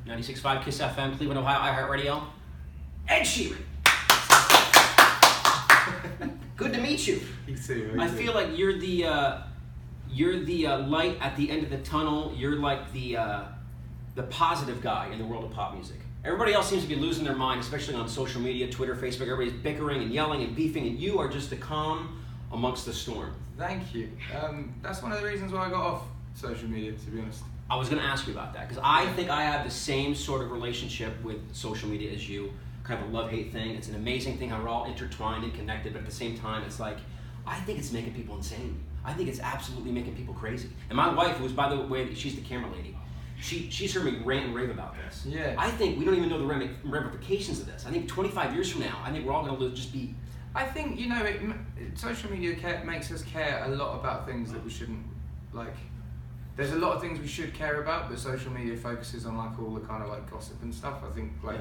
96.5 KISS FM, Cleveland, Ohio, iHeartRadio. Ed Sheeran. Good to meet you. You too. I feel like you're the light at the end of the tunnel. You're like the positive guy in the world of pop music. Everybody else seems to be losing their mind, especially on social media, Twitter, Facebook. Everybody's bickering and yelling and beefing, and you are just the calm amongst the storm. Thank you. That's one of the reasons why I got off social media, to be honest. I was going to ask you about that, because I think I have the same sort of relationship with social media as you. Kind of a love-hate thing. It's an amazing thing how we're all intertwined and connected, but at the same time, it's like, I think it's making people insane. I think it's absolutely making people crazy. And my wife, who's, by the way, she's the camera lady, she's heard me rant and rave about this. Yeah. I think we don't even know the ramifications of this. I think 25 years from now, I think we're all going to just be... I think, social media makes us care a lot about things that we shouldn't, like... There's a lot of things we should care about, but social media focuses on, like, all the kind of, like, gossip and stuff. I think, like...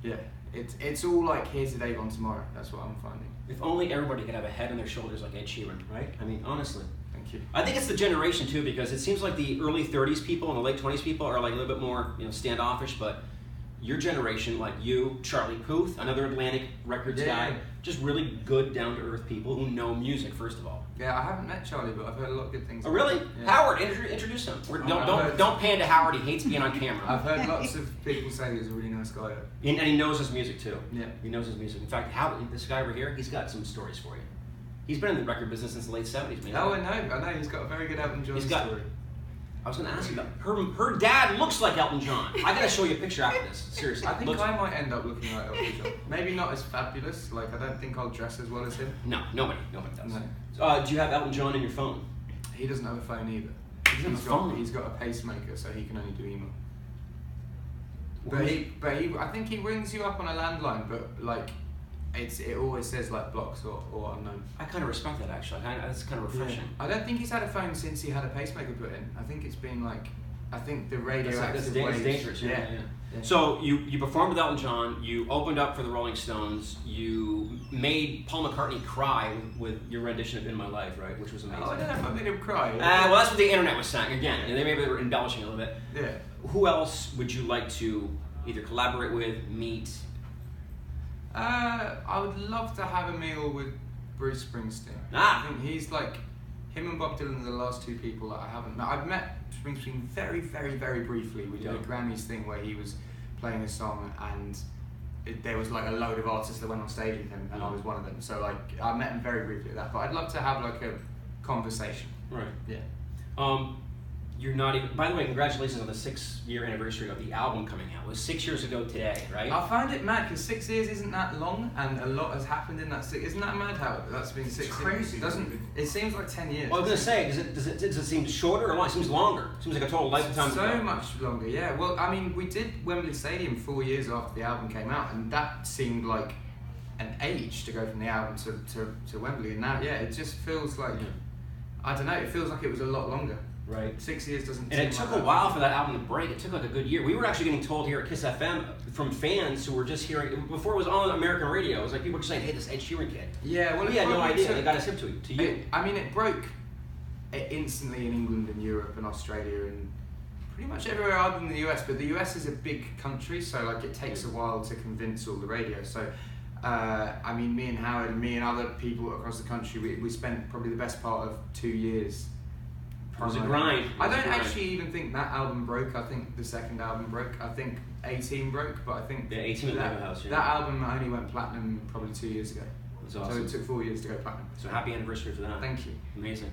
Yeah. It's all like here today, gone tomorrow. That's what I'm finding. If only everybody could have a head on their shoulders like Ed Sheeran, right? I mean, honestly. Thank you. I think it's the generation too, because it seems like the early 30s people and the late 20s people are like a little bit more, standoffish. But your generation, like you, Charlie Puth, another Atlantic Records guy, just really good, down to earth people who know music. First of all. Yeah, I haven't met Charlie, but I've heard a lot of good things. Oh, really? Yeah. Howard, introduce him. Don't pander Howard. He hates being on camera. I've heard lots of people say he's a really nice guy. And he knows his music too. Yeah. He knows his music. In fact, Howard, this guy over here, he's got some stories for you. He's been in the record business since the late 70s, man. Oh, I know. He's got a very good Elton John story. I was going to ask you about her dad looks like Elton John. I got to show you a picture after this. Seriously. I think I might end up looking like Elton John. Maybe not as fabulous. Like, I don't think I'll dress as well as him. No, nobody does. No. Do you have Elton John in your phone? He doesn't have a phone either. He's got a pacemaker, so he can only do email. But I think he rings you up on a landline, but like it always says like blocks or unknown. I kind of respect that actually. That's kind of refreshing. Yeah. I don't think he's had a phone since he had a pacemaker put in. I think it's been like, I think the radioactive waves. It's dangerous. Yeah. Yeah. So you performed with Elton John. You opened up for the Rolling Stones. You made Paul McCartney cry with your rendition of "In My Life," right? Which was amazing. Oh, I don't know if I made him cry. Well, that's what the internet was saying. Again, and maybe they were embellishing a little bit. Yeah. Who else would you like to either collaborate with, meet? I would love to have a meal with Bruce Springsteen. I think he's like, him and Bob Dylan are the last two people that I haven't met. I've met Springsteen very, very, very briefly. We did a Grammys thing where he was playing a song and there was like a load of artists that went on stage with him and I was one of them. So like, I met him very briefly at that, but I'd love to have like a conversation. Right. Yeah. You're not even, by the way, congratulations on the 6-year anniversary of the album coming out. It was 6 years ago today, right? I find it mad because 6 years isn't that long and a lot has happened in that 6. Isn't that mad how that's been 6 years? Crazy. It seems like 10 years. Well, I was going to say, does it seem shorter or long? It seems longer. It seems like a total lifetime. So much longer, yeah. Well, I mean, we did Wembley Stadium 4 years after the album came out and that seemed like an age to go from the album to Wembley. And now, yeah, it just feels like, I don't know, it feels like it was a lot longer. Right. 6 years doesn't. And it took a while for that album to break. It took like a good year. We were actually getting told here at KISS FM from fans who were just hearing before it was on American radio. It was like people were just saying, "Hey, this Ed Sheeran kid." Yeah. Well, we had no idea. They got us hip to you. I mean, it broke instantly in England and Europe and Australia and pretty much everywhere other than the US. But the US is a big country, so like it takes a while to convince all the radio. So. I mean, me and Howard and me and other people across the country, we spent probably the best part of 2 years. It was a grind. I don't actually even think that album broke. I think the second album broke. I think 18 broke, but I think 18 at Live House. That album only went platinum probably 2 years ago. That's awesome. So it took 4 years to go platinum. So happy anniversary for that. Thank you. Amazing.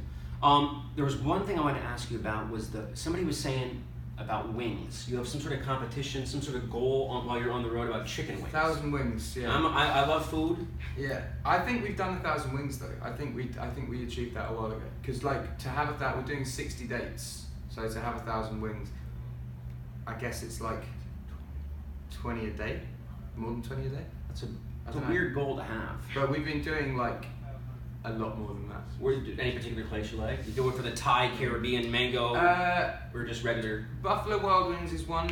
There was one thing I wanted to ask you about was somebody was saying about wings. You have some sort of competition, some sort of goal while you're on the road about chicken wings. 1,000 wings, yeah. I love food. Yeah, I think we've done 1,000 wings though. I think we achieved that a while ago. Because like to have that, we're doing 60 dates. So to have 1,000 wings, I guess it's like 20 a day, more than 20 a day. That's a weird goal to have. But we've been doing like a lot more than that. Any particular place you like? You do it for the Thai, Caribbean, mango, or just regular? Buffalo Wild Wings is one.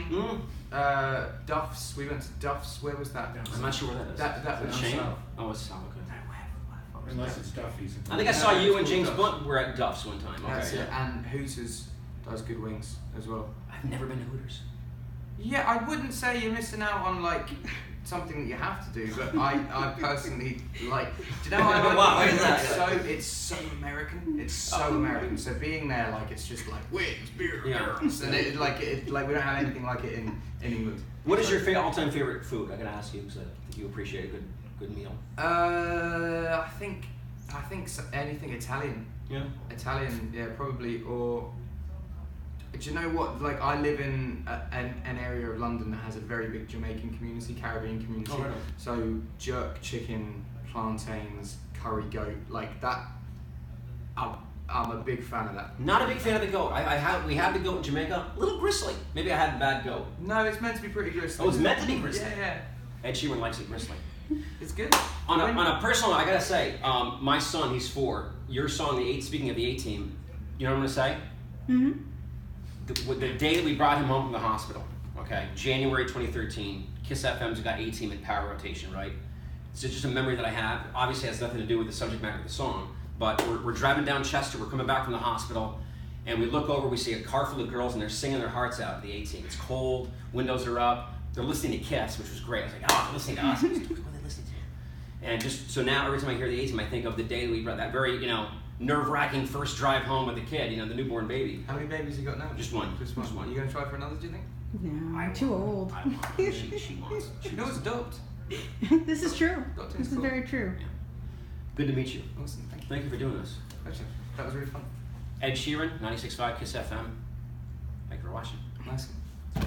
Duff's, we went to Duff's. Where was that? I'm not sure where that is. That was chain? South. Oh, it's South. Okay. Unless it's Duffy's. I think I saw you and James Blunt were at Duff's one time. That's it. And Hooters does good wings as well. I've never been to Hooters. Yeah, I wouldn't say you're missing out on like something that you have to do, but I personally like. Do you know what I like? It's so American. It's so American. So being there, like, it's just like wings, beer, girls, and it like we don't have anything like it in England. What is your all-time favorite food? I gotta ask you because I think you appreciate a good meal. I think anything Italian. Yeah. Italian, yeah, probably. Or do you know what? Like, I live in an area of London that has a very big Jamaican community, Caribbean community. Oh, right. So jerk chicken, plantains, curry goat, like that. I'm a big fan of that. Not a big fan of the goat. We had the goat in Jamaica. A little gristly. Maybe I had a bad goat. No, it's meant to be pretty gristly. Oh, it's meant to be gristly. Yeah. Ed Sheeran likes it gristly. It's good. On a personal note, I gotta say, my son, he's 4. Your song, speaking of the A-Team, you know what I'm gonna say? Mm-hmm. The day that we brought him home from the hospital, okay, January 2013, Kiss FM's got A-Team in power rotation, right? It's just a memory that I have. Obviously, it has nothing to do with the subject matter of the song, but we're driving down Chester, we're coming back from the hospital, and we look over, we see a car full of girls, and they're singing their hearts out, the A-Team. It's cold, windows are up, they're listening to Kiss, which was great. I was like, oh, they're listening to us. What are they listening to? And just, so now every time I hear the A-Team, I think of the day that we brought that very, nerve-wracking first drive home with the kid, the newborn baby. How many babies you got now? Just one. Just one. Are you going to try for another, do you think? No, I'm too old. I don't know. She wants. No, it's adopt. This is true. This is cool. very true. Yeah. Good to meet you. Awesome, thank you. Thank you for doing this. Pleasure. That was really fun. Ed Sheeran, 96.5 Kiss FM. Thank you for watching. Nice.